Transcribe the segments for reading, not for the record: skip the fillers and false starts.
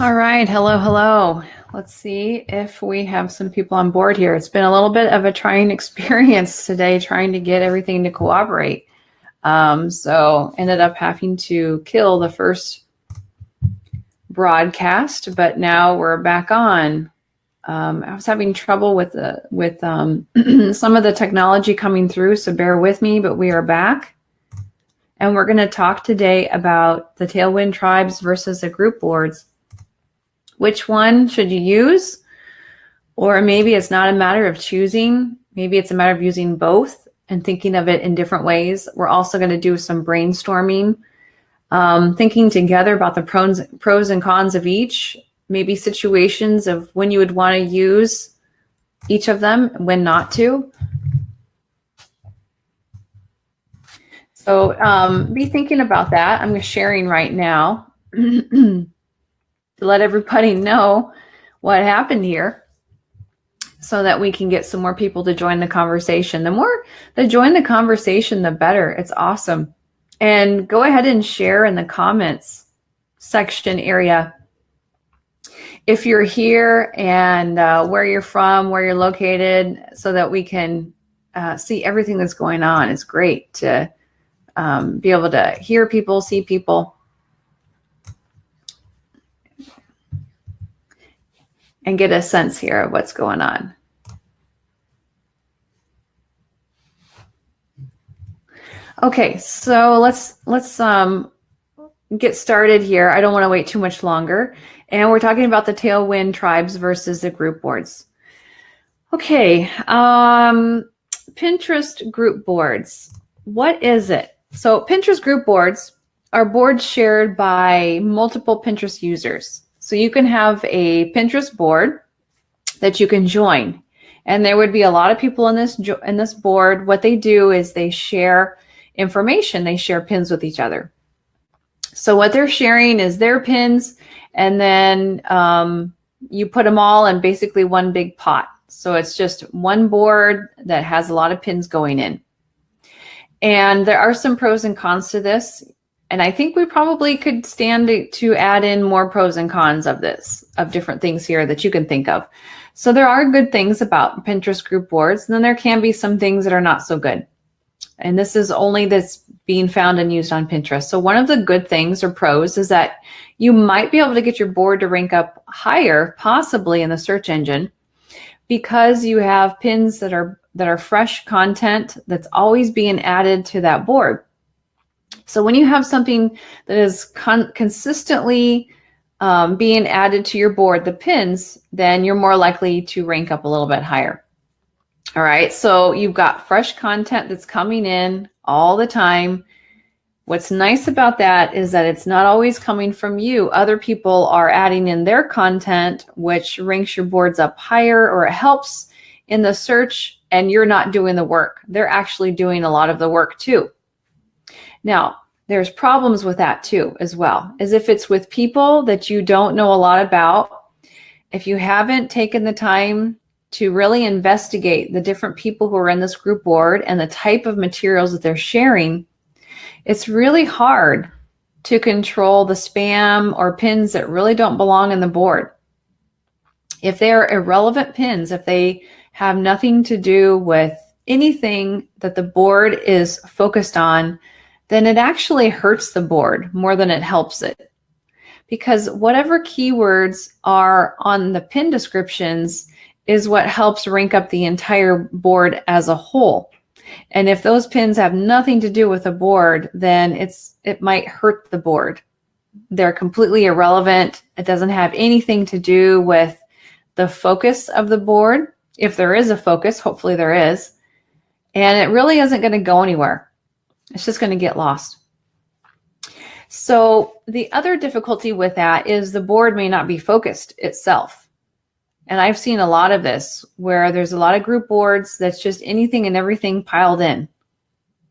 All right. Hello, hello. Let's see if we have some people on board here. It's been a little bit of a trying experience today trying to get everything to cooperate. So ended up having to kill the first broadcast, but now we're back on. I was having trouble with some of the technology coming through, so bear with me, but we are back. And we're going to talk today about the Tailwind tribes versus the group boards. Which one should you use? Or maybe it's not a matter of choosing. Maybe it's a matter of using both and thinking of it in different ways. We're also going to do some brainstorming, thinking together about the pros and cons of each, maybe situations of when you would want to use each of them and when not to. So be thinking about that. I'm sharing right now to let everybody know what happened here so that we can get some more people to join the conversation. The more that join the conversation, the better. It's awesome. And go ahead and share in the comments section area if you're here and where you're from, where you're located, so that we can see everything that's going on. It's great to be able to hear people, see people, and get a sense here of what's going on. Okay, so let's get started here. I don't want to wait too much longer. And we're talking about the Tailwind tribes versus the group boards. Okay, Pinterest group boards. What is it? So Pinterest group boards are boards shared by multiple Pinterest users. So you can have a Pinterest board that you can join. And there would be a lot of people in this board. What they do is they share information. They share pins with each other. So what they're sharing is their pins, and then you put them all in basically one big pot. So it's just one board that has a lot of pins going in. And there are some pros and cons to this. And I think we probably could stand to add in more pros and cons of this, of different things here that you can think of. So there are good things about Pinterest group boards, and then there can be some things that are not so good. And this is only that's being found and used on Pinterest. So one of the good things or pros is that you might be able to get your board to rank up higher, possibly in the search engine, because you have pins that are fresh content that's always being added to that board. So when you have something that is consistently being added to your board, the pins, then you're more likely to rank up a little bit higher. All right, so you've got fresh content that's coming in all the time. What's nice about that is that it's not always coming from you. Other people are adding in their content, which ranks your boards up higher, or it helps in the search, and you're not doing the work. They're actually doing a lot of the work too. Now, there's problems with that too, as well, as if it's with people that you don't know a lot about. If you haven't taken the time to really investigate the different people who are in this group board and the type of materials that they're sharing, it's really hard to control the spam or pins that really don't belong in the board. If they're irrelevant pins, if they have nothing to do with anything that the board is focused on, then it actually hurts the board more than it helps it. Because whatever keywords are on the pin descriptions is what helps rank up the entire board as a whole. And if those pins have nothing to do with the board, then it might hurt the board. They're completely irrelevant. It doesn't have anything to do with the focus of the board. If there is a focus, hopefully there is. And it really isn't going to go anywhere. It's just going to get lost. So the other difficulty with that is the board may not be focused itself. And I've seen a lot of this where there's a lot of group boards that's just anything and everything piled in.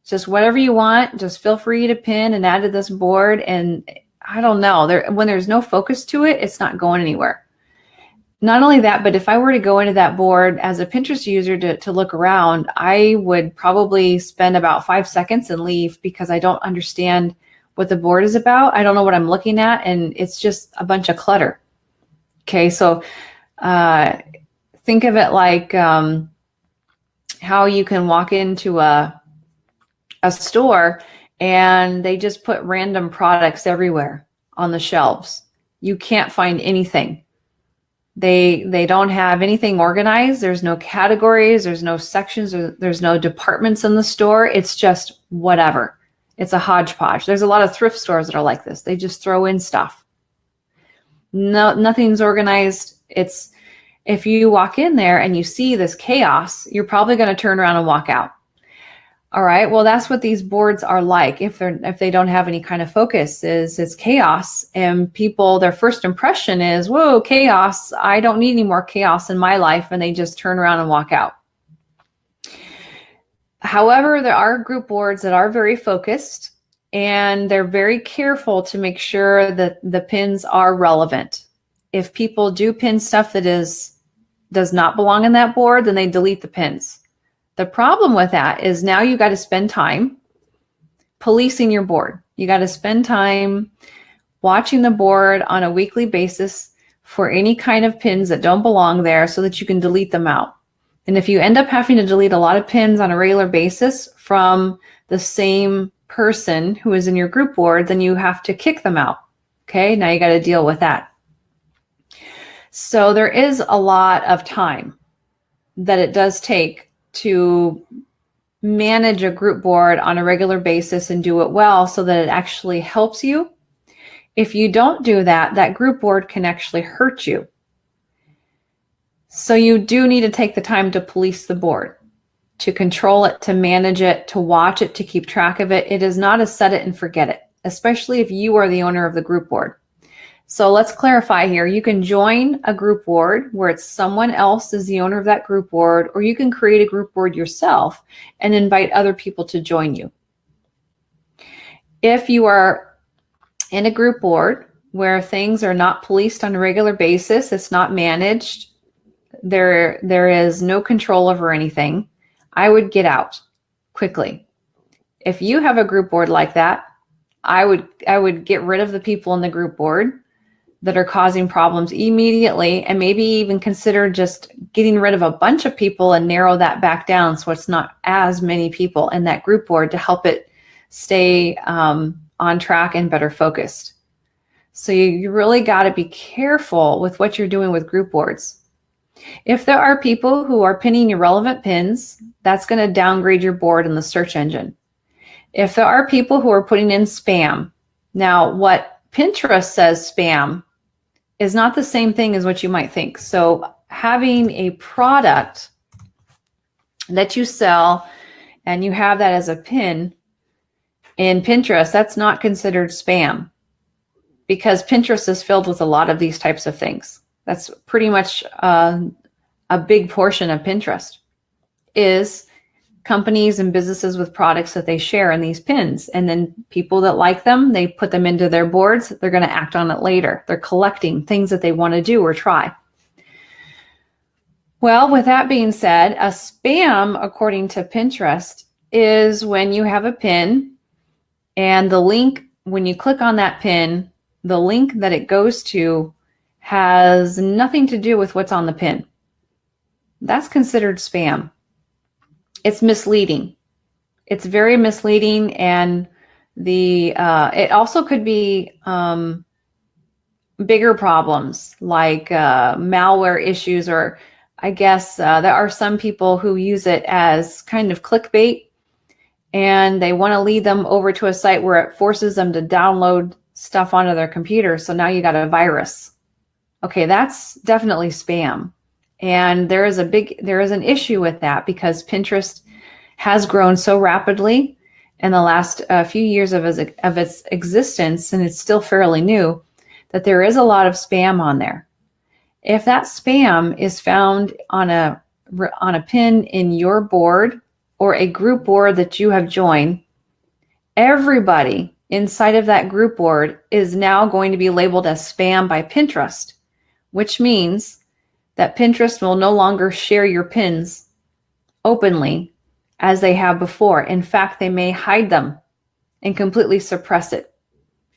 Just whatever you want, just feel free to pin and add to this board. And I don't know, when there's no focus to it, it's not going anywhere. Not only that, but if I were to go into that board as a Pinterest user to look around, I would probably spend about 5 seconds and leave because I don't understand what the board is about. I don't know what I'm looking at, and it's just a bunch of clutter. Okay, so think of it like how you can walk into a store and they just put random products everywhere on the shelves. You can't find anything. They don't have anything organized. There's no categories, there's no sections, there's no departments in the store. It's just whatever. It's a hodgepodge. There's a lot of thrift stores that are like this. They just throw in stuff. No, nothing's organized. It's, if you walk in there and you see this chaos, you're probably going to turn around and walk out. All right. Well, that's what these boards are like. If they don't have any kind of focus, is it's chaos, and people, their first impression is, whoa, chaos. I don't need any more chaos in my life. And they just turn around and walk out. However, there are group boards that are very focused, and they're very careful to make sure that the pins are relevant. If people do pin stuff that does not belong in that board, then they delete the pins. The problem with that is now you got to spend time policing your board. You got to spend time watching the board on a weekly basis for any kind of pins that don't belong there so that you can delete them out. And if you end up having to delete a lot of pins on a regular basis from the same person who is in your group board, then you have to kick them out. Okay, now you got to deal with that. So there is a lot of time that it does take to manage a group board on a regular basis and do it well so that it actually helps you. If you don't do that, that group board can actually hurt you. So you do need to take the time to police the board, to control it, to manage it, to watch it, to keep track of it. It is not a set it and forget it, especially if you are the owner of the group board. So let's clarify here. You can join a group board where it's someone else is the owner of that group board, or you can create a group board yourself and invite other people to join you. If you are in a group board where things are not policed on a regular basis, it's not managed, there is no control over anything, I would get out quickly. If you have a group board like that, I would get rid of the people in the group board that are causing problems immediately, and maybe even consider just getting rid of a bunch of people and narrow that back down so it's not as many people in that group board to help it stay on track and better focused. So you really got to be careful with what you're doing with group boards. If there are people who are pinning irrelevant pins, that's going to downgrade your board in the search engine. If there are people who are putting in spam, now what Pinterest says spam is not the same thing as what you might think. So having a product that you sell and you have that as a pin in Pinterest, that's not considered spam, because Pinterest is filled with a lot of these types of things. That's pretty much a big portion of Pinterest is companies and businesses with products that they share in these pins. And then people that like them, they put them into their boards. They're going to act on it later. They're collecting things that they want to do or try. Well, with that being said, a spam, according to Pinterest, is when you have a pin and the link, when you click on that pin, the link that it goes to has nothing to do with what's on the pin. That's considered spam. It's misleading. It's very misleading, and it also could be bigger problems like malware issues, or I guess there are some people who use it as kind of clickbait, and they want to lead them over to a site where it forces them to download stuff onto their computer. So now you got a virus. Okay, that's definitely spam. And there is an issue with that because Pinterest has grown so rapidly in the last few years of its existence, and it's still fairly new, that there is a lot of spam on there. If that spam is found on a pin in your board or a group board that you have joined, everybody inside of that group board is now going to be labeled as spam by Pinterest, which means that Pinterest will no longer share your pins openly as they have before. In fact, they may hide them and completely suppress it,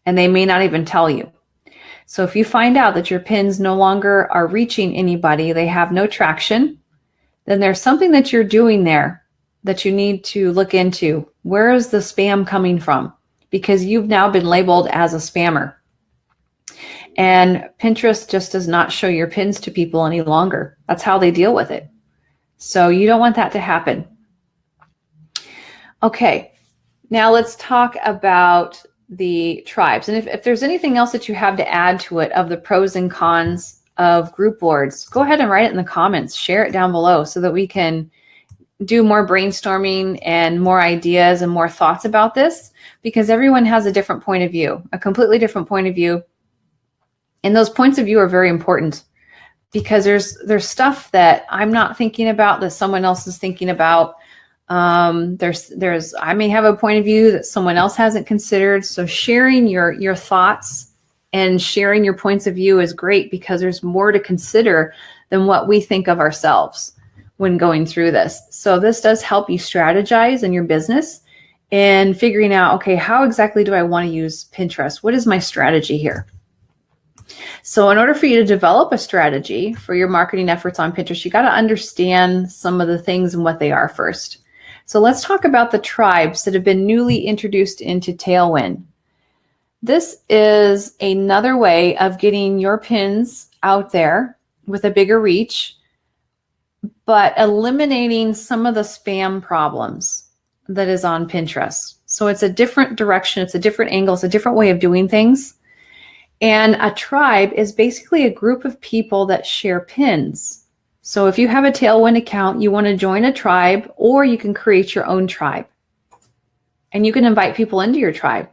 and they may not even tell you. So if you find out that your pins no longer are reaching anybody, they have no traction, then there's something that you're doing there that you need to look into. Where is the spam coming from? Because you've now been labeled as a spammer. And Pinterest just does not show your pins to people any longer. That's how they deal with it. So you don't want that to happen. Okay, now let's talk about the tribes. And if there's anything else that you have to add to it of the pros and cons of group boards, go ahead and write it in the comments. Share it down below so that we can do more brainstorming and more ideas and more thoughts about this, because everyone has a different point of view, a completely different point of view. And those points of view are very important, because there's stuff that I'm not thinking about that someone else is thinking about. I may have a point of view that someone else hasn't considered. So sharing your thoughts and sharing your points of view is great, because there's more to consider than what we think of ourselves when going through this. So this does help you strategize in your business and figuring out, okay, how exactly do I want to use Pinterest? What is my strategy here? So in order for you to develop a strategy for your marketing efforts on Pinterest, you got to understand some of the things and what they are first. So let's talk about the tribes that have been newly introduced into Tailwind. This is another way of getting your pins out there with a bigger reach, but eliminating some of the spam problems that is on Pinterest. So it's a different direction, it's a different angle, it's a different way of doing things. And a tribe is basically a group of people that share pins. So if you have a Tailwind account, you want to join a tribe, or you can create your own tribe. And you can invite people into your tribe.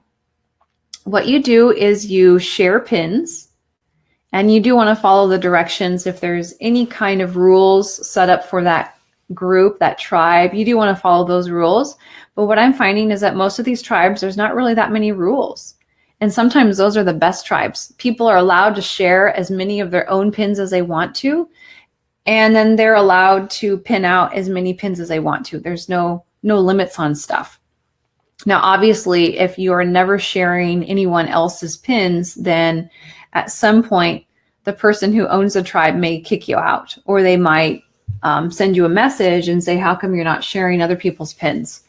What you do is you share pins, and you do want to follow the directions. If there's any kind of rules set up for that group, that tribe, you do want to follow those rules. But what I'm finding is that most of these tribes, there's not really that many rules. And sometimes those are the best tribes. People are allowed to share as many of their own pins as they want to, and then they're allowed to pin out as many pins as they want to. There's no limits on stuff. Now, obviously, if you are never sharing anyone else's pins, then at some point, the person who owns the tribe may kick you out, or they might send you a message and say, how come you're not sharing other people's pins?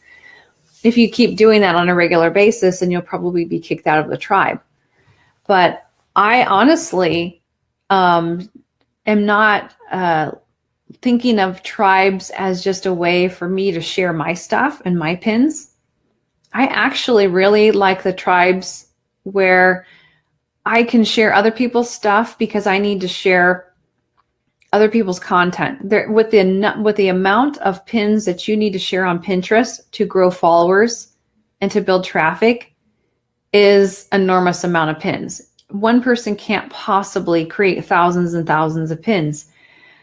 If you keep doing that on a regular basis, then you'll probably be kicked out of the tribe. But I honestly am not thinking of tribes as just a way for me to share my stuff and my pins. I actually really like the tribes where I can share other people's stuff, because I need to share other people's content. With the amount of pins that you need to share on Pinterest to grow followers and to build traffic is enormous amount of pins. One person can't possibly create thousands and thousands of pins.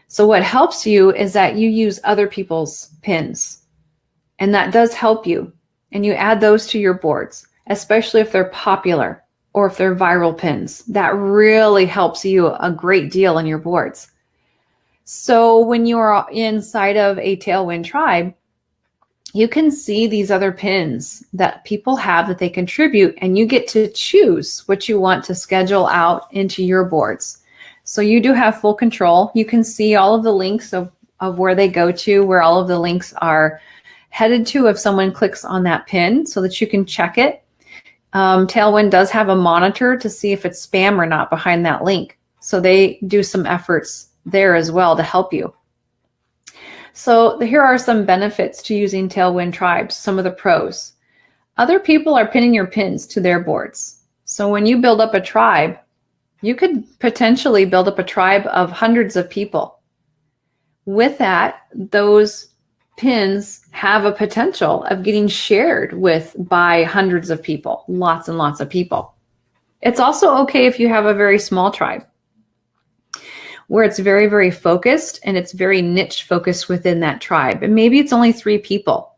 So what helps you is that you use other people's pins, and that does help you. And you add those to your boards, especially if they're popular or if they're viral pins. That really helps you a great deal in your boards. So when you're inside of a Tailwind tribe, you can see these other pins that people have that they contribute, and you get to choose what you want to schedule out into your boards. So you do have full control. You can see all of the links of where they go to, where all of the links are headed to if someone clicks on that pin, so that you can check it. Tailwind does have a monitor to see if it's spam or not behind that link. So they do some efforts there as well to help you. So here are some benefits to using Tailwind tribes, some of the pros. Other people are pinning your pins to their boards. So when you build up a tribe, you could potentially build up a tribe of hundreds of people. With that, those pins have a potential of getting shared by hundreds of people, lots and lots of people. It's also okay if you have a very small tribe, where it's very, very focused and it's very niche focused within that tribe. And maybe it's only 3 people,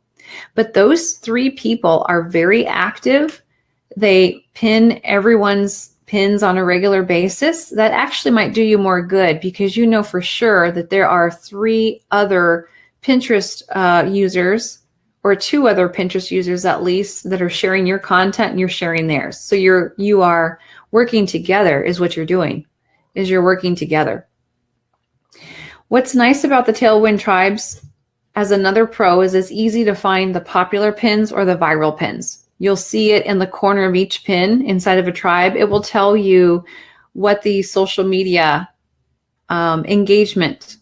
but those 3 people are very active. They pin everyone's pins on a regular basis. That actually might do you more good, because you know for sure that there are 3 other Pinterest users, or 2 other Pinterest users at least, that are sharing your content and you're sharing theirs. So you are Working together is what you're doing, is you're working together. What's nice about the Tailwind tribes as another pro is it's easy to find the popular pins or the viral pins. You'll see it in the corner of each pin inside of a tribe. It will tell you what the social media engagement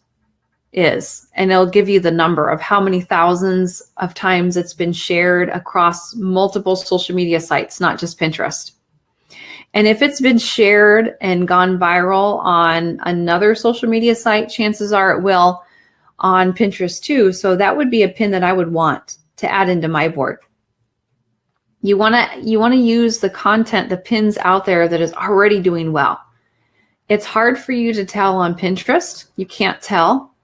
is, and it'll give you the number of how many thousands of times it's been shared across multiple social media sites, not just Pinterest. And if it's been shared and gone viral on another social media site, chances are it will on Pinterest too. So that would be a pin that I would want to add into my board. You want to use the content, the pins out there that is already doing well. It's hard for you to tell on Pinterest. You can't tell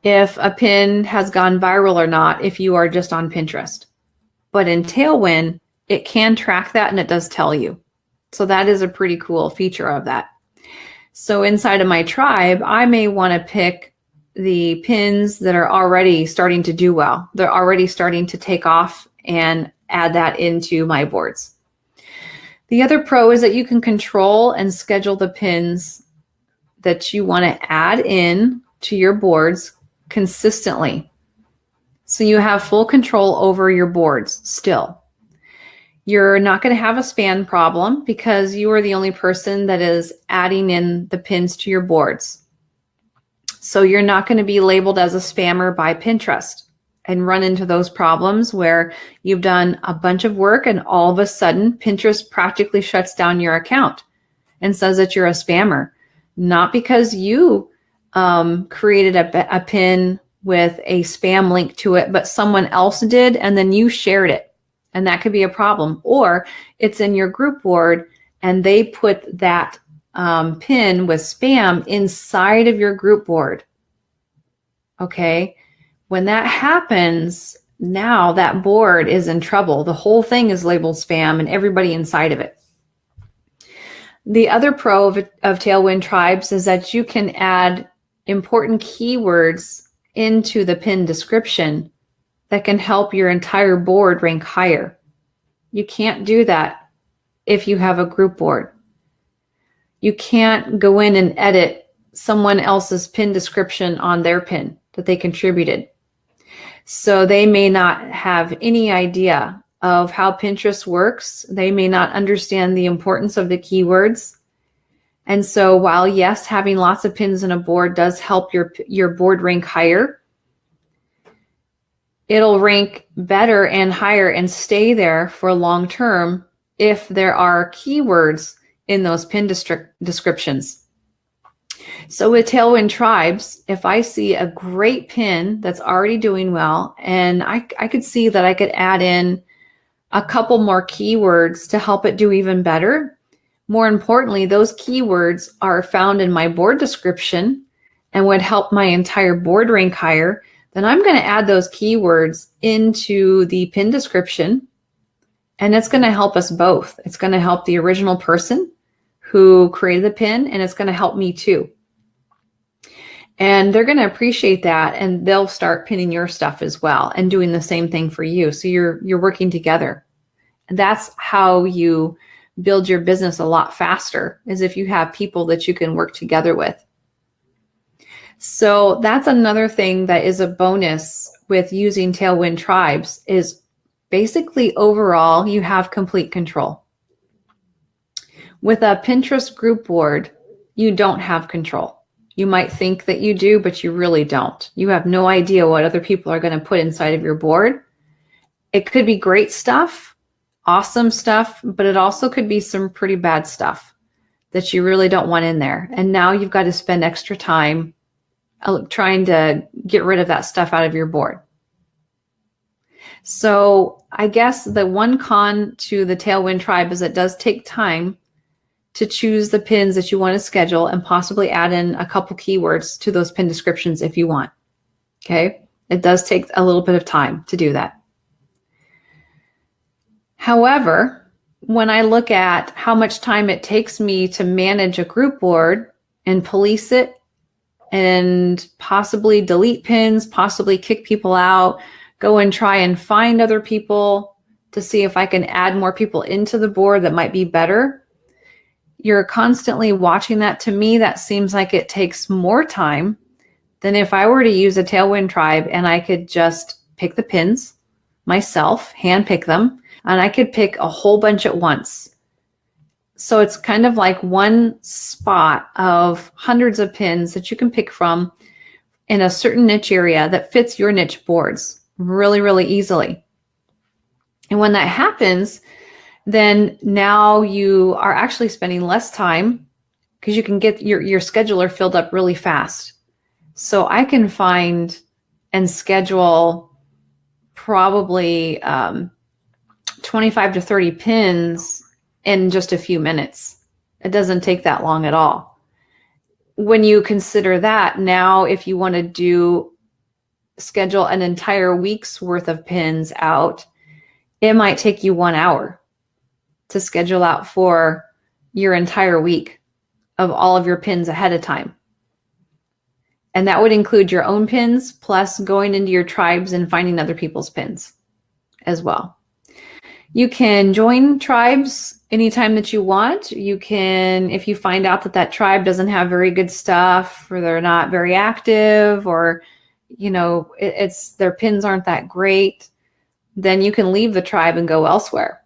if a pin has gone viral or not if you are just on Pinterest. But in Tailwind, it can track that and it does tell you. So that is a pretty cool feature of that. So inside of my tribe, I may want to pick the pins that are already starting to do well. They're already starting to take off and add that into my boards. The other pro is that you can control and schedule the pins that you want to add in to your boards consistently. So you have full control over your boards still. You're not going to have a spam problem because you are the only person that is adding in the pins to your boards. So you're not going to be labeled as a spammer by Pinterest and run into those problems where you've done a bunch of work and all of a sudden Pinterest practically shuts down your account and says that you're a spammer. Not because you created a pin with a spam link to it, but someone else did and then you shared it. And that could be a problem. Or it's in your group board and they put that pin with spam inside of your group board. Okay. When that happens, now that board is in trouble. The whole thing is labeled spam and everybody inside of it. The other pro of Tailwind Tribes is that you can add important keywords into the pin description that can help your entire board rank higher. You can't do that if you have a group board. You can't go in and edit someone else's pin description on their pin that they contributed. So they may not have any idea of how Pinterest works. They may not understand the importance of the keywords. And so while yes, having lots of pins in a board does help your board rank higher, it'll rank better and higher and stay there for long term if there are keywords in those pin descriptions. So with Tailwind Tribes, if I see a great pin that's already doing well, and I could see that I could add in a couple more keywords to help it do even better. More importantly, those keywords are found in my board description and would help my entire board rank higher, then I'm going to add those keywords into the pin description, and it's going to help us both. It's going to help the original person who created the pin, and it's going to help me too. And they're going to appreciate that, and they'll start pinning your stuff as well and doing the same thing for you. So you're working together. And that's how you build your business a lot faster, is if you have people that you can work together with. So that's another thing that is a bonus with using Tailwind Tribes, is basically overall you have complete control. With a Pinterest group board, you don't have control. You might think that you do, but you really don't. You have no idea what other people are going to put inside of your board. It could be great stuff, awesome stuff, but it also could be some pretty bad stuff that you really don't want in there. And now you've got to spend extra time trying to get rid of that stuff out of your board. So I guess the one con to the Tailwind Tribe is it does take time to choose the pins that you want to schedule and possibly add in a couple keywords to those pin descriptions if you want. Okay. It does take a little bit of time to do that. However, when I look at how much time it takes me to manage a group board and police it and possibly delete pins, possibly kick people out, go and try and find other people to see if I can add more people into the board that might be better. You're constantly watching that. To me, that seems like it takes more time than if I were to use a Tailwind tribe and I could just pick the pins myself, hand pick them, and I could pick a whole bunch at once. So it's kind of like one spot of hundreds of pins that you can pick from in a certain niche area that fits your niche boards really, really easily. And when that happens, then now you are actually spending less time because you can get your scheduler filled up really fast. So I can find and schedule probably 25 to 30 pins in just a few minutes. It doesn't take that long at all. When you consider that, now if you want to schedule an entire week's worth of pins out, it might take you 1 hour to schedule out for your entire week of all of your pins ahead of time. And that would include your own pins, plus going into your tribes and finding other people's pins as well. You can join tribes anytime that you want. You can, if you find out that tribe doesn't have very good stuff, or they're not very active, or, it's their pins aren't that great, then you can leave the tribe and go elsewhere.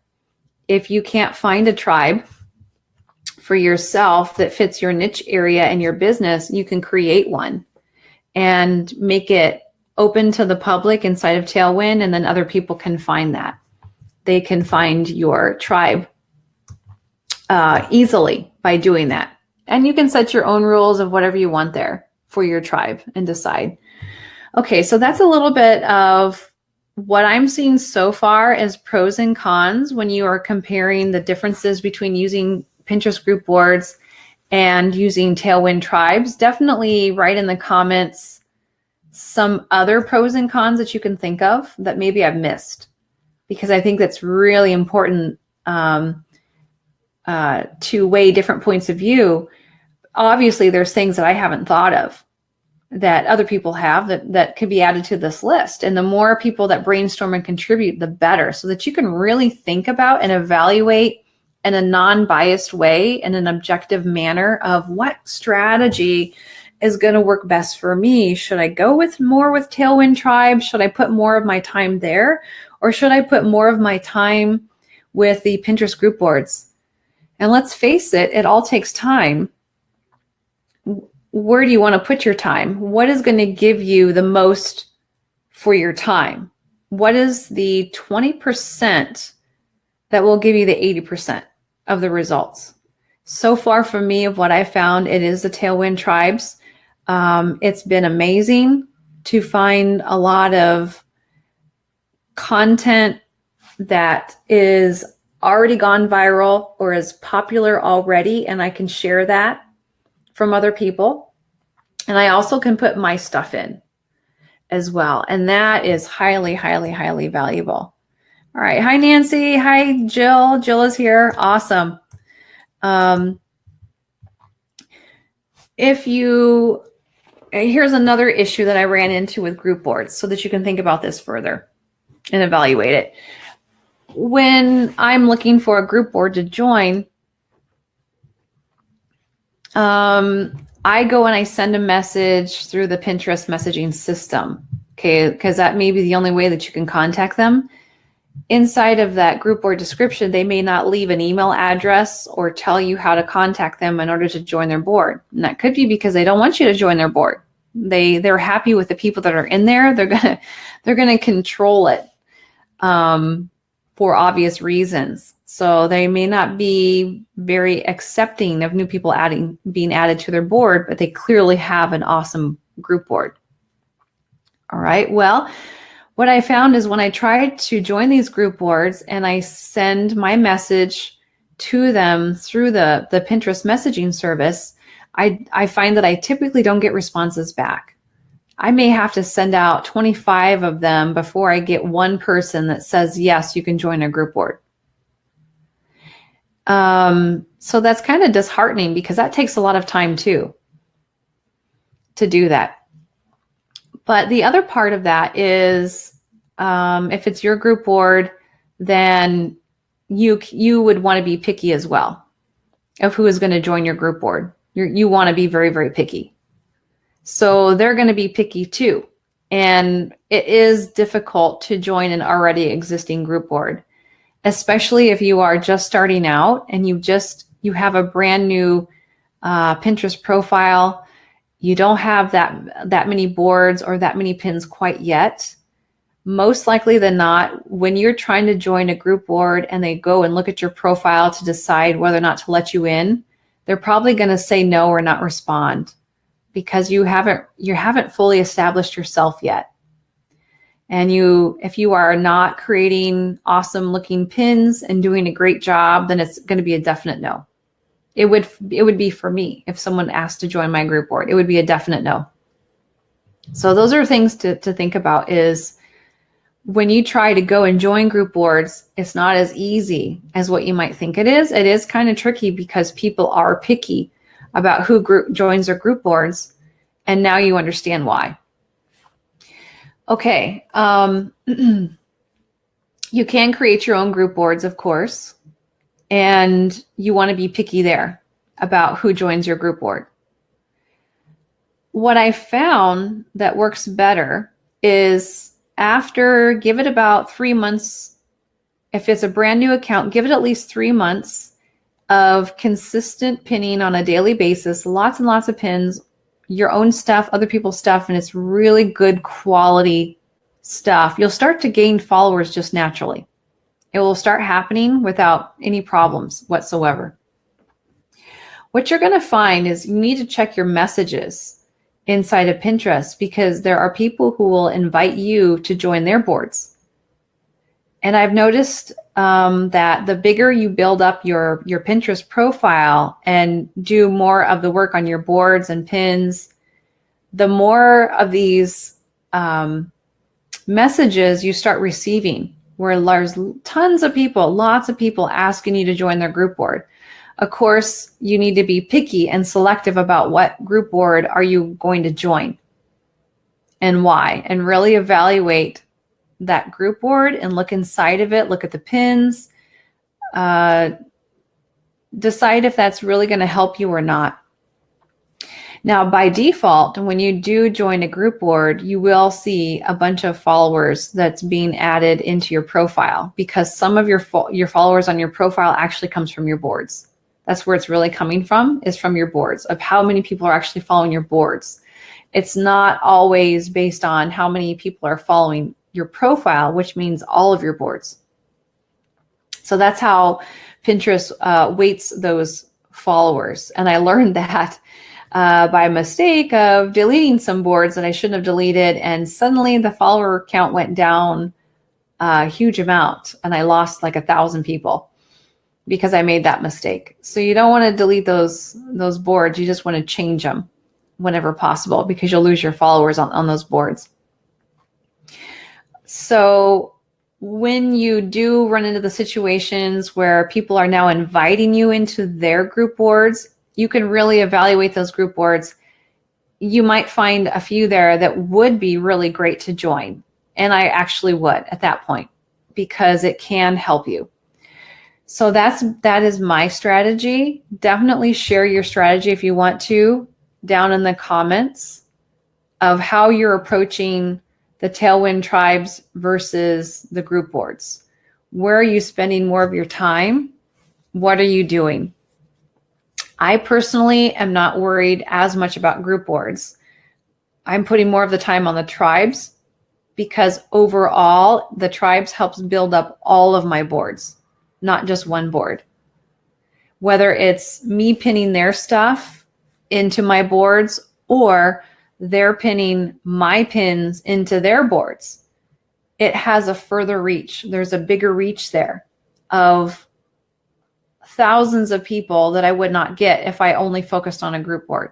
If you can't find a tribe for yourself that fits your niche area and your business, you can create one and make it open to the public inside of Tailwind, and then other people can find that. They can find your tribe easily by doing that. And you can set your own rules of whatever you want there for your tribe and decide. Okay, so that's a little bit of what I'm seeing so far as pros and cons when you are comparing the differences between using Pinterest group boards and using Tailwind tribes. Definitely write in the comments some other pros and cons that you can think of that maybe I've missed, because I think that's really important to weigh different points of view. Obviously, there's things that I haven't thought of that other people have that could be added to this list. And the more people that brainstorm and contribute, the better, so that you can really think about and evaluate in a non-biased way, in an objective manner, of what strategy is going to work best for me. Should I go more with Tailwind Tribe? Should I put more of my time there? Or should I put more of my time with the Pinterest group boards? And let's face it, it all takes time. Where do you want to put your time? What is going to give you the most for your time? What is the 20% that will give you the 80% of the results? So far for me, of what I found, it is the Tailwind tribes. It's been amazing to find a lot of content that is already gone viral or is popular already, and I can share that from other people. And I also can put my stuff in as well. And that is highly, highly, highly valuable. All right. Hi, Nancy. Hi, Jill. Jill is here. Awesome. Here's another issue that I ran into with group boards, so that you can think about this further and evaluate it. When I'm looking for a group board to join, I go and I send a message through the Pinterest messaging system, okay? Because that may be the only way that you can contact them. Inside of that group board description, they may not leave an email address or tell you how to contact them in order to join their board. And that could be because they don't want you to join their board. They're happy with the people that are in there. They're gonna control it for obvious reasons. So they may not be very accepting of new people being added to their board, but they clearly have an awesome group board. All right. Well, what I found is when I try to join these group boards and I send my message to them through the Pinterest messaging service, I find that I typically don't get responses back. I may have to send out 25 of them before I get one person that says, yes, you can join a group board. So that's kind of disheartening, because that takes a lot of time too, to do that. But the other part of that is, if it's your group board, then you would want to be picky as well of who is going to join your group board. You want to be very, very picky. So they're going to be picky too. And it is difficult to join an already existing group board, especially if you are just starting out and you have a brand new Pinterest profile. You don't have that many boards or that many pins quite yet. Most likely than not, when you're trying to join a group board and they go and look at your profile to decide whether or not to let you in, they're probably going to say no or not respond because you haven't fully established yourself yet. And if you are not creating awesome looking pins and doing a great job, then it's going to be a definite no. It would be for me if someone asked to join my group board. It would be a definite no. So those are things to think about is when you try to go and join group boards, it's not as easy as what you might think it is. It is kind of tricky because people are picky about who joins their group boards. And now you understand why. Okay. You can create your own group boards, of course, and you want to be picky there about who joins your group board. What I found that works better is give it about 3 months. If it's a brand new account, give it at least 3 months of consistent pinning on a daily basis, lots and lots of pins, your own stuff, other people's stuff, and it's really good quality stuff. You'll start to gain followers just naturally. It will start happening without any problems whatsoever. What you're going to find is you need to check your messages inside of Pinterest because there are people who will invite you to join their boards. And I've noticed that the bigger you build up your Pinterest profile and do more of the work on your boards and pins, the more of these messages you start receiving where there's lots of people asking you to join their group board. Of course, you need to be picky and selective about what group board are you going to join and why, and really evaluate that group board and look inside of it, look at the pins, decide if that's really going to help you or not. Now, by default, when you do join a group board, you will see a bunch of followers that's being added into your profile because some of your followers on your profile actually comes from your boards. That's where it's really coming from, is from your boards, of how many people are actually following your boards. It's not always based on how many people are following your profile, which means all of your boards. So that's how Pinterest weights those followers. And I learned that by mistake of deleting some boards that I shouldn't have deleted. And suddenly the follower count went down a huge amount. And I lost like 1,000 people because I made that mistake. So you don't want to delete those boards. You just want to change them whenever possible because you'll lose your followers on those boards. So when you do run into the situations where people are now inviting you into their group boards, you can really evaluate those group boards. You might find a few there that would be really great to join. And I actually would at that point because it can help you. So that is my strategy. Definitely share your strategy if you want to down in the comments of how you're approaching the Tailwind tribes versus the group boards. Where are you spending more of your time? What are you doing? I personally am not worried as much about group boards. I'm putting more of the time on the tribes because overall the tribes helps build up all of my boards, not just one board. Whether it's me pinning their stuff into my boards or they're pinning my pins into their boards, it has a further reach. There's a bigger reach there of thousands of people that I would not get if I only focused on a group board,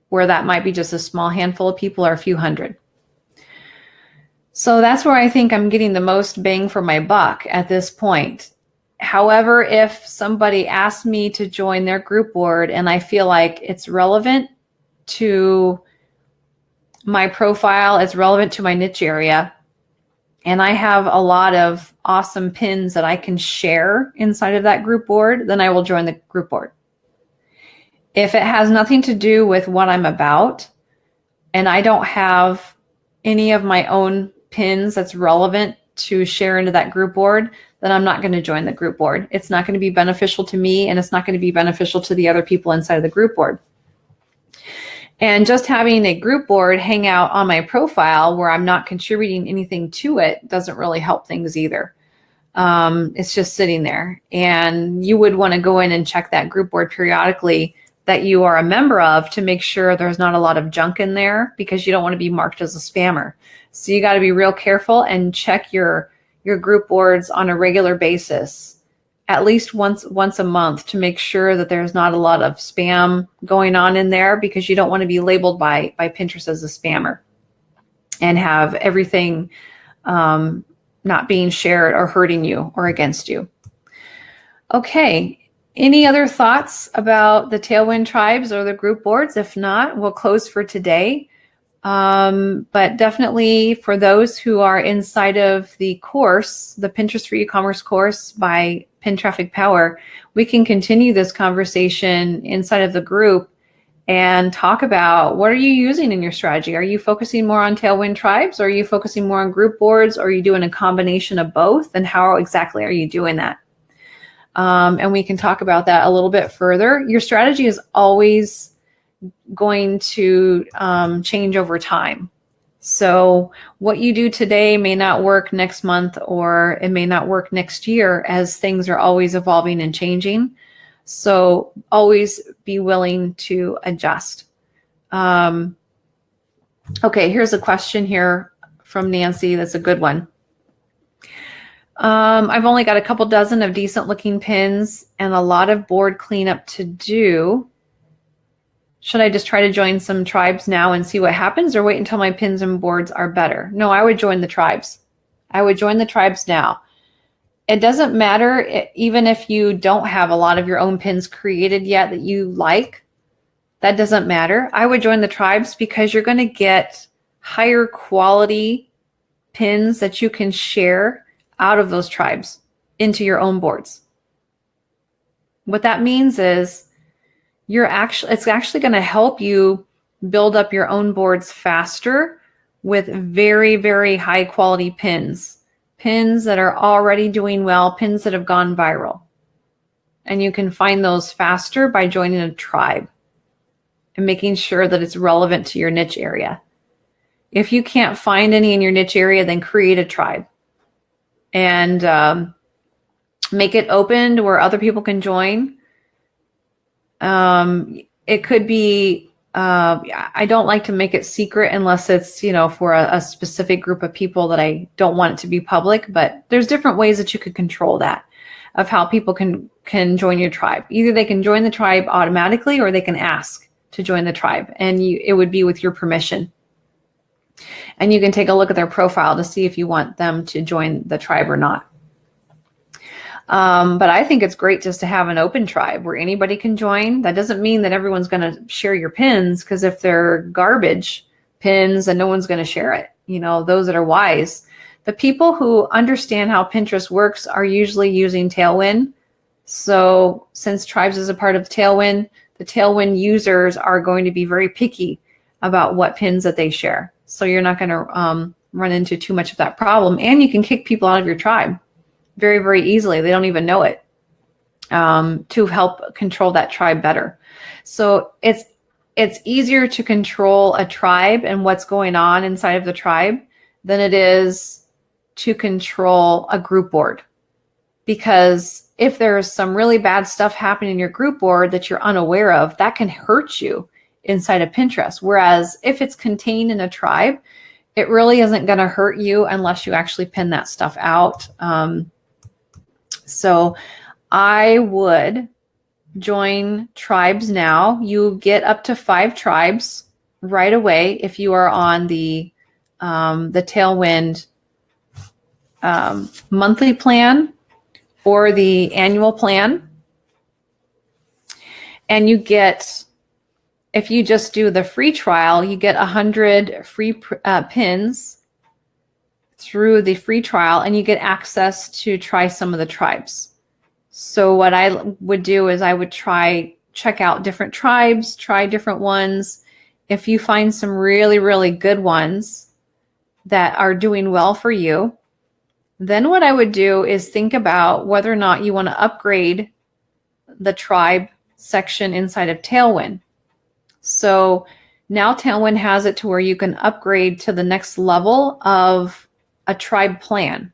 where that might be just a small handful of people or a few hundred. So that's where I think I'm getting the most bang for my buck at this point. However, if somebody asks me to join their group board and I feel like it's relevant to my profile, it's relevant to my niche area, and I have a lot of awesome pins that I can share inside of that group board, then I will join the group board. If it has nothing to do with what I'm about, and I don't have any of my own pins that's relevant to share into that group board, then I'm not going to join the group board. It's not going to be beneficial to me, and it's not going to be beneficial to the other people inside of the group board. And just having a group board hang out on my profile where I'm not contributing anything to it doesn't really help things either. It's just sitting there. And you would want to go in and check that group board periodically that you are a member of to make sure there's not a lot of junk in there, because you don't want to be marked as a spammer. So you got to be real careful and check your group boards on a regular basis, at least once a month, to make sure that there's not a lot of spam going on in there, because you don't want to be labeled by Pinterest as a spammer and have everything not being shared or hurting you or against you. Okay. Any other thoughts about the Tailwind tribes or the group boards? If not, we'll close for today. But definitely for those who are inside of the course, the Pinterest for e-commerce course by Pin Traffic Power, we can continue this conversation inside of the group and talk about, what are you using in your strategy? Are you focusing more on Tailwind tribes? Or are you focusing more on group boards? Or are you doing a combination of both? And how exactly are you doing that? And we can talk about that a little bit further. Your strategy is always going to change over time. So what you do today may not work next month, or it may not work next year, as things are always evolving and changing. So always be willing to adjust. Okay, here's a question here from Nancy. That's a good one. I've only got a couple dozen of decent looking pins and a lot of board cleanup to do. Should I just try to join some tribes now and see what happens, or wait until my pins and boards are better? No, I would join the tribes. I would join the tribes now. It doesn't matter, even if you don't have a lot of your own pins created yet that you like, that doesn't matter. I would join the tribes, because you're going to get higher quality pins that you can share out of those tribes into your own boards. What that means is it's actually going to help you build up your own boards faster with very, very high quality pins that are already doing well, pins that have gone viral. And you can find those faster by joining a tribe and making sure that it's relevant to your niche area. If you can't find any in your niche area, then create a tribe and make it open to where other people can join. It could be, I don't like to make it secret unless it's, for a specific group of people that I don't want it to be public, but there's different ways that you could control that, of how people can join your tribe. Either they can join the tribe automatically, or they can ask to join the tribe, and it would be with your permission. And you can take a look at their profile to see if you want them to join the tribe or not. But I think it's great just to have an open tribe where anybody can join. That doesn't mean that everyone's going to share your pins, because if they're garbage pins, then no one's going to share it. Those that are wise. The people who understand how Pinterest works are usually using Tailwind. So since tribes is a part of Tailwind, the Tailwind users are going to be very picky about what pins that they share. So you're not going to run into too much of that problem. And you can kick people out of your tribe very, very easily. They don't even know it, to help control that tribe better. So it's easier to control a tribe and what's going on inside of the tribe than it is to control a group board. Because if there's some really bad stuff happening in your group board that you're unaware of, that can hurt you inside of Pinterest. Whereas if it's contained in a tribe, it really isn't going to hurt you unless you actually pin that stuff out. So I would join tribes now. You get up to 5 tribes right away if you are on the Tailwind monthly plan or the annual plan. And you get, if you just do the free trial, you get 100 free pins through the free trial, and you get access to try some of the tribes. So what I would do is I would check out different tribes, try different ones. If you find some really, really good ones that are doing well for you, then what I would do is think about whether or not you want to upgrade the tribe section inside of Tailwind. So now Tailwind has it to where you can upgrade to the next level of a tribe plan.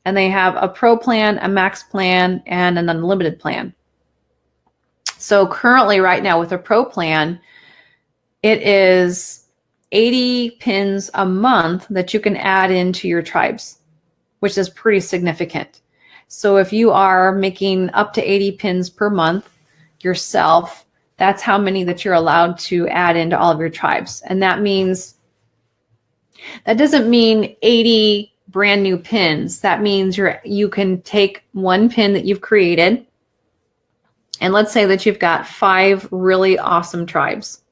And they have a pro plan, a max plan, and an unlimited plan. So currently right now with a pro plan, it is 80 pins a month that you can add into your tribes, which is pretty significant. So if you are making up to 80 pins per month yourself, that's how many that you're allowed to add into all of your tribes. And that doesn't mean 80 brand new pins. That means you can take one pin that you've created, and let's say that you've got 5 really awesome tribes.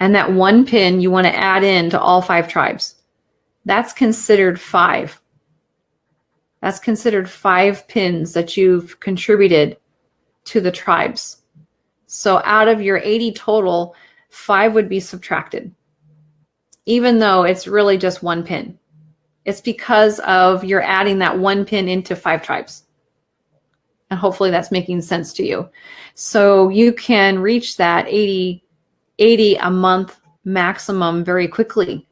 And that one pin you want to add in to all 5 tribes. That's considered 5. That's considered 5 pins that you've contributed to the tribes. So out of your 80 total, 5 would be subtracted, even though it's really just one pin. It's because of you're adding that one pin into 5 tribes. And hopefully that's making sense to you. So you can reach that 80 a month maximum very quickly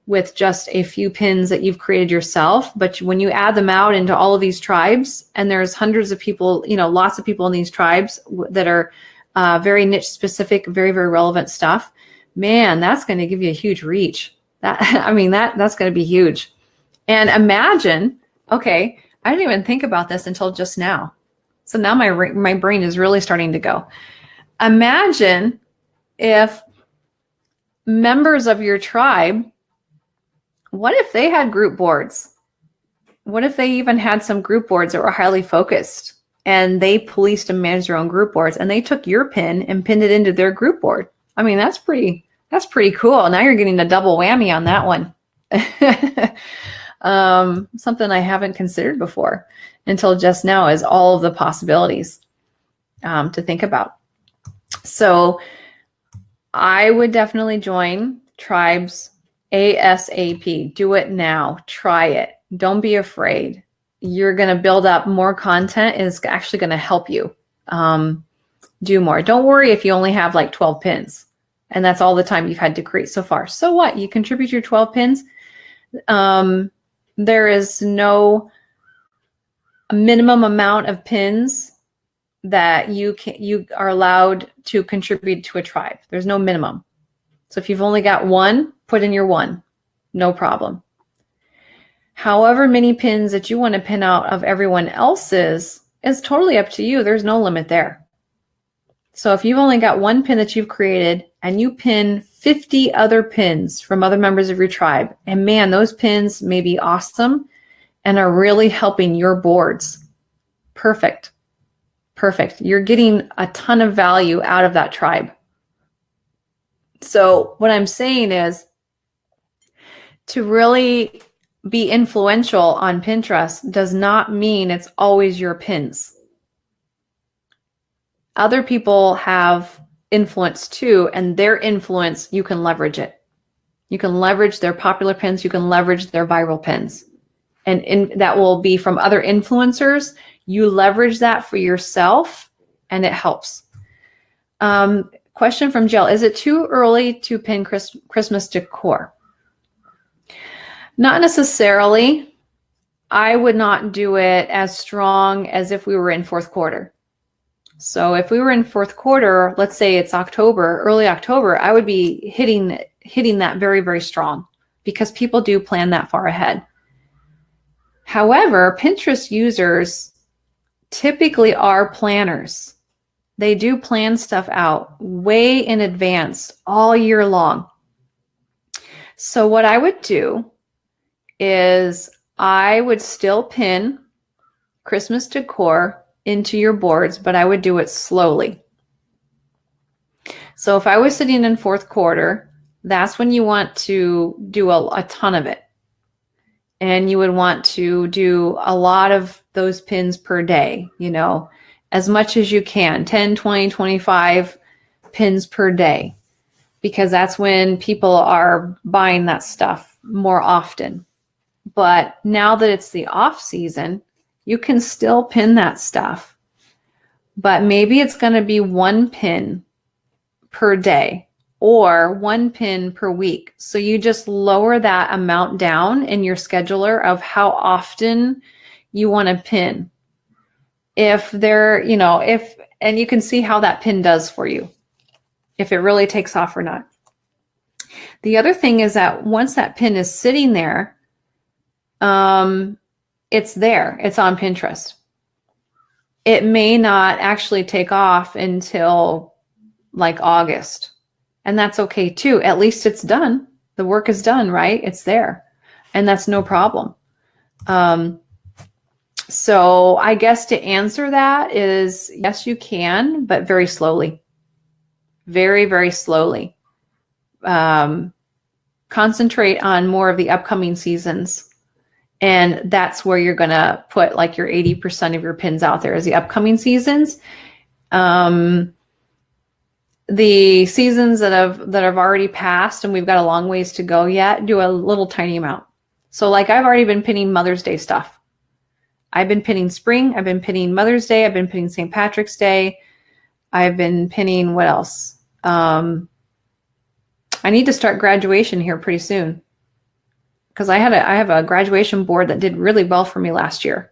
with just a few pins that you've created yourself. But when you add them out into all of these tribes, and there's hundreds of people, lots of people in these tribes that are very niche specific, very, very relevant stuff, man, that's going to give you a huge reach. That's going to be huge. And imagine, okay, I didn't even think about this until just now. So now my brain is really starting to go. Imagine if members of your tribe, what if they had group boards? What if they even had some group boards that were highly focused, and they policed and managed their own group boards, and they took your pin and pinned it into their group board? I mean, that's pretty cool. Now you're getting a double whammy on that one. Something I haven't considered before until just now is all of the possibilities to think about. So I would definitely join tribes ASAP. Do it now. Try it. Don't be afraid. You're going to build up more content. It's actually going to help you do more. Don't worry if you only have like 12 pins and that's all the time you've had to create so far. So what? You contribute your 12 pins. There is no minimum amount of pins that you are allowed to contribute to a tribe. There's no minimum. So if you've only got 1, put in your 1, no problem. However many pins that you want to pin out of everyone else's is totally up to you. There's no limit there. So if you've only got 1 pin that you've created and you pin 50 other pins from other members of your tribe, and man, those pins may be awesome and are really helping your boards. Perfect. You're getting a ton of value out of that tribe. So what I'm saying is, to really be influential on Pinterest does not mean it's always your pins. Other people have influence too, and their influence, you can leverage it. You can leverage their popular pins. You can leverage their viral pins. And that will be from other influencers. You leverage that for yourself, and it helps. Question from Jill. Is it too early to pin Christmas decor? Not necessarily. I would not do it as strong as if we were in 4th quarter. So if we were in 4th quarter, let's say it's October, early October, I would be hitting that very, very strong because people do plan that far ahead. However, Pinterest users typically are planners. They do plan stuff out way in advance all year long. So what I would do is I would still pin Christmas decor into your boards, but I would do it slowly. So if I was sitting in 4th quarter, that's when you want to do a ton of it. and you would want to do a lot of those pins per day, as much as you can, 10, 20, 25 pins per day, because that's when people are buying that stuff more often. But now that it's the off season, you can still pin that stuff, but maybe it's going to be 1 pin per day or 1 pin per week. So you just lower that amount down in your scheduler of how often you want to pin. If they're, and you can see how that pin does for you, if it really takes off or not. The other thing is that once that pin is sitting there, it's there. It's on Pinterest. It may not actually take off until like August. And that's okay too. At least it's done. The work is done, right? It's there. And that's no problem. So I guess to answer that is yes, you can, but very slowly. Very, very slowly. Concentrate on more of the upcoming seasons. And that's where you're going to put like your 80% of your pins out there is the upcoming seasons. The seasons that have already passed and we've got a long ways to go yet, do a little tiny amount. So like I've already been pinning Mother's Day stuff. I've been pinning spring. I've been pinning Mother's Day. I've been pinning St. Patrick's Day. I've been pinning what else? I need to start graduation here pretty soon, because I have a graduation board that did really well for me last year.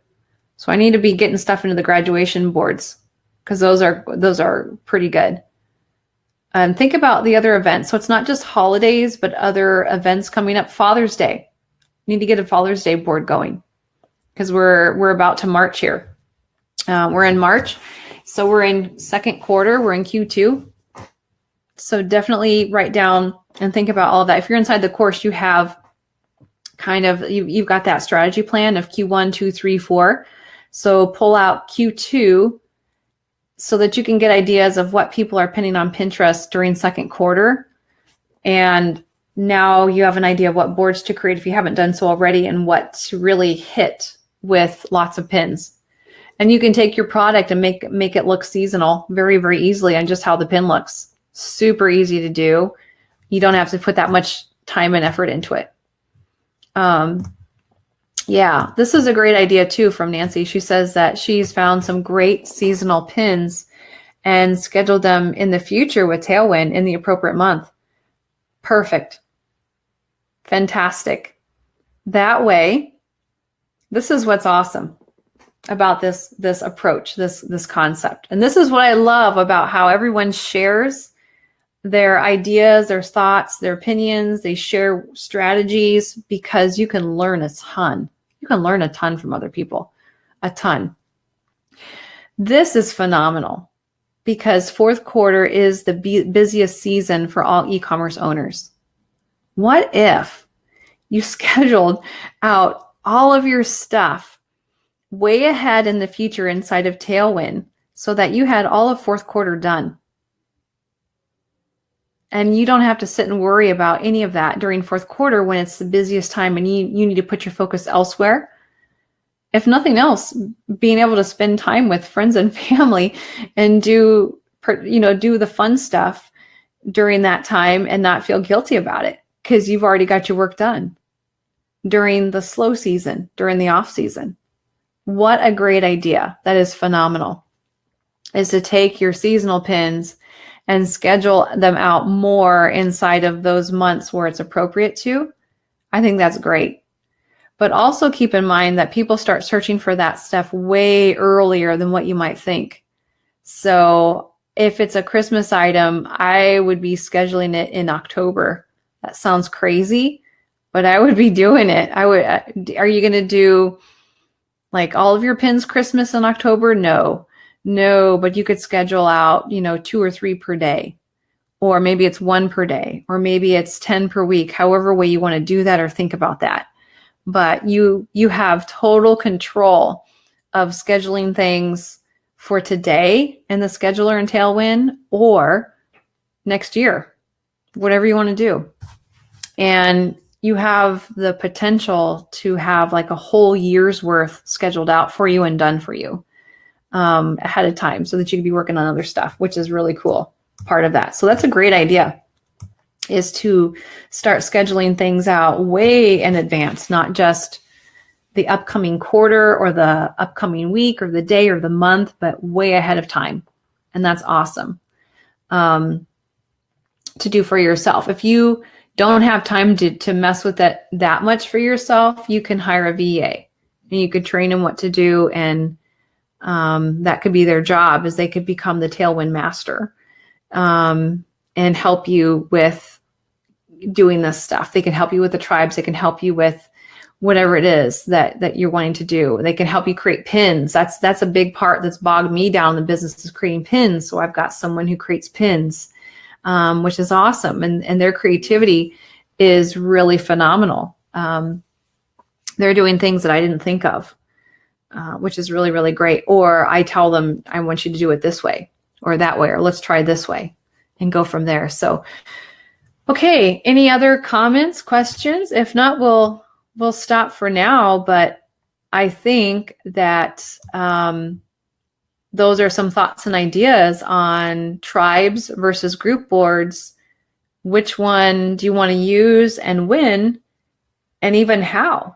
So I need to be getting stuff into the graduation boards, because those are pretty good. Think about the other events. So it's not just holidays, but other events coming up. Father's Day. You need to get a Father's Day board going, because we're about to March here. We're in March. So we're in second quarter. We're in Q2. So definitely write down and think about all of that. If you're inside the course, you have you've got that strategy plan of Q1, 2, 3, 4. So pull out Q2 so that you can get ideas of what people are pinning on Pinterest during second quarter. And now you have an idea of what boards to create if you haven't done so already, and what to really hit with lots of pins. And you can take your product and make it look seasonal very, very easily on just how the pin looks. Super easy to do. You don't have to put that much time and effort into it. Yeah, this is a great idea too from Nancy. She says that she's found some great seasonal pins and scheduled them in the future with Tailwind in the appropriate month. Perfect. Fantastic. That way, this is what's awesome about this approach, this concept. And this is what I love about how everyone shares their ideas, their thoughts, their opinions. They share strategies, because you can learn a ton. You can learn a ton from other people, a ton. This is phenomenal, because fourth quarter is the busiest season for all e-commerce owners. What if you scheduled out all of your stuff way ahead in the future inside of Tailwind, so that you had all of fourth quarter done? And you don't have to sit and worry about any of that during fourth quarter when it's the busiest time and you need to put your focus elsewhere. If nothing else, being able to spend time with friends and family and do the fun stuff during that time and not feel guilty about it, because you've already got your work done during the slow season, during the off season. What a great idea. That is phenomenal, is to take your seasonal pins and schedule them out more inside of those months where it's appropriate to. I think that's great. But also keep in mind that people start searching for that stuff way earlier than what you might think. So if it's a Christmas item, I would be scheduling it in October. That sounds crazy, but I would be doing it. Are you going to do like all of your pins Christmas in October? No, but you could schedule out, 2 or 3 per day, or maybe it's 1 per day, or maybe it's 10 per week, however way you want to do that or think about that. But you have total control of scheduling things for today in the scheduler in Tailwind, or next year, whatever you want to do. And you have the potential to have like a whole year's worth scheduled out for you and done for you ahead of time, so that you can be working on other stuff, which is really cool part of that. So that's a great idea, is to start scheduling things out way in advance, not just the upcoming quarter or the upcoming week or the day or the month, but way ahead of time. And that's awesome to do for yourself. If you don't have time to mess with that much for yourself, you can hire a VA and you could train them what to do. And that could be their job, is they could become the Tailwind master and help you with doing this stuff. They can help you with the tribes. They can help you with whatever it is that you're wanting to do. They can help you create pins. That's a big part that's bogged me down in the business, is creating pins. So I've got someone who creates pins, which is awesome. And their creativity is really phenomenal. They're doing things that I didn't think of, which is really, really great. Or I tell them, I want you to do it this way or that way, or let's try this way and go from there. So, okay. Any other comments, questions? If not, we'll stop for now, but I think that those are some thoughts and ideas on tribes versus group boards. Which one do you want to use and when, and even how?